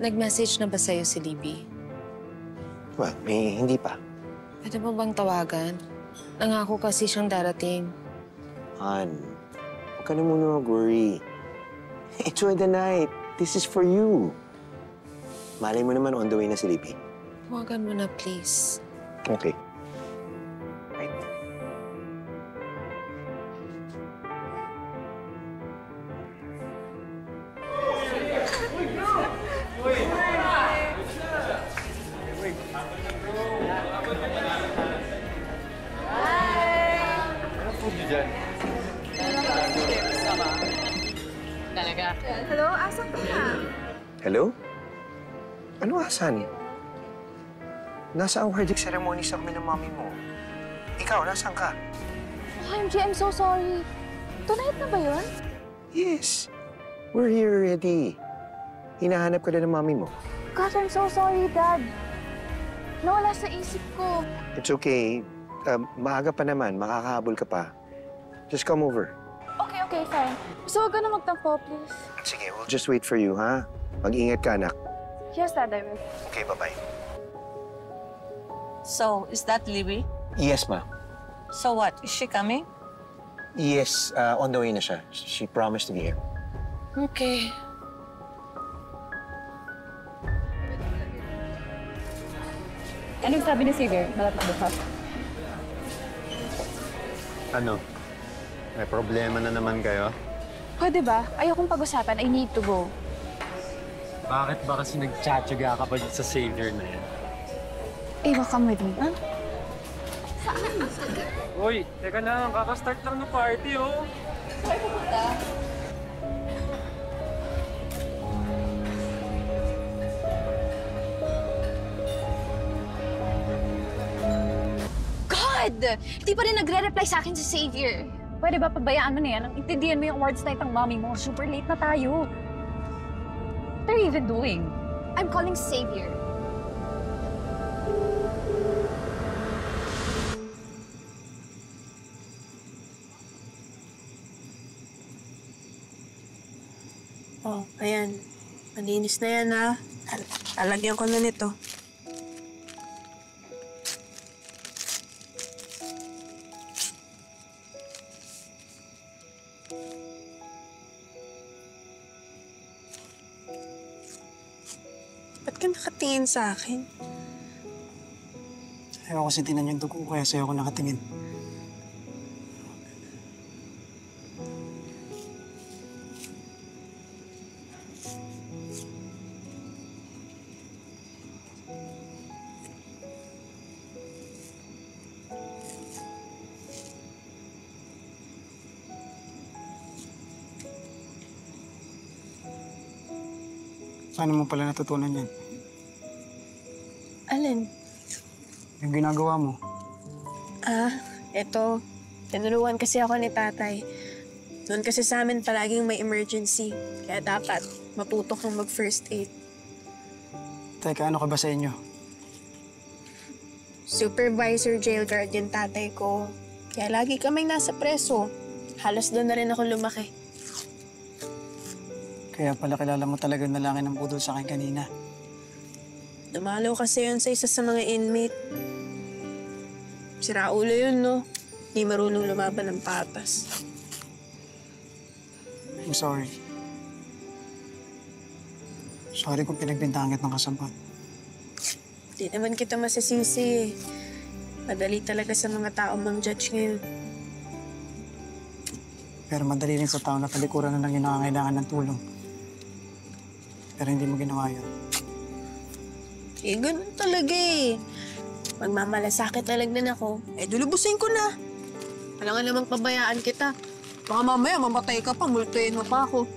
Nag-message na ba sa'yo si Libby? Well, hindi pa. Pwede mo bang tawagan? Nangako kasi siyang darating. Han, huwag ka na muna mag-worry. Enjoy the night. This is for you. Malay mo naman on the way na si Libby. Tawagan mo na, please. Okay. Talaga? Hello? Asan ka na? Hello? Ano asan? Nasa awarding ceremony sa kami ng mami mo. Ikaw, nasaan ka? OMG, I'm so sorry. Tonight na ba yun? Yes. We're here already. Hinahanap ka na ng mami mo. God, I'm so sorry, Dad. Nawala sa isip ko. It's okay. Maaga pa naman. Makakahabol ka pa. Just come over. Okay, fine. So, huwag ka na magtampo, please. Sige, we'll just wait for you, ha? Mag-ingat ka, anak. Yes, Dad, I will. Okay, bye-bye. So, is that Libby? Yes, ma. So what? Is she coming? Yes, on the way na siya. She promised to be here. Okay. Anong sabi ni Xavier? Malapit bukas. Ano? May problema na naman kayo? Pwede ba? Ayokong pag-usapan. I need to go. Bakit ba kasi nagtsatsaga ka pa sa Savior na yan? Iwa come with me, ha? Uy, teka lang. Kaka-start lang ng party, oh. Saan pupunta? God! Di pa rin nagre-reply sa akin si Xavier. Pwede ba pabayaan mo na yan? Intindihan mo yung awards night ng mommy mo. Super late na tayo. What are you even doing? I'm calling Xavier. Oh, ayan. Malinis na yan, ha? Lalagyan ko na nito. Ba't ka nakatingin sa akin? Ayaw kasi tinan yung dugo ko, kaya sa'yo ako nakatingin. Paano mo pala natutunan yan? Alin? Yung ginagawa mo. Eto. Tinuruan kasi ako ni tatay. Noon kasi sa amin palaging may emergency. Kaya dapat matuto kang mag-first aid. Teka, ano ka ba sa inyo? Supervisor jail guard yung tatay ko. Kaya lagi kaming nasa preso. Halos doon na rin ako lumaki. Kaya pala kilala mo talaga yung lalaki ng budol sa akin kanina. Dumalaw kasi yun sa isa sa mga inmate. Sira ulo yun, no? Di marunong lumaban ng patas. I'm sorry. Sorry kung pinagbintangit ng kasabot. Di naman kita masisisi. Madali talaga sa mga tao mang-judge ngayon. Pero madali rin sa tao na palikuran na lang yung nangangailangan ng tulong. Pero hindi mo ginawa yun. Eh, ganun talaga eh. Magmamalasakit talaga din ako. Eh, dulubusin ko na. Alam nga namang pabayaan kita. Baka mamaya mamatay ka pa, multuin mo pa ako.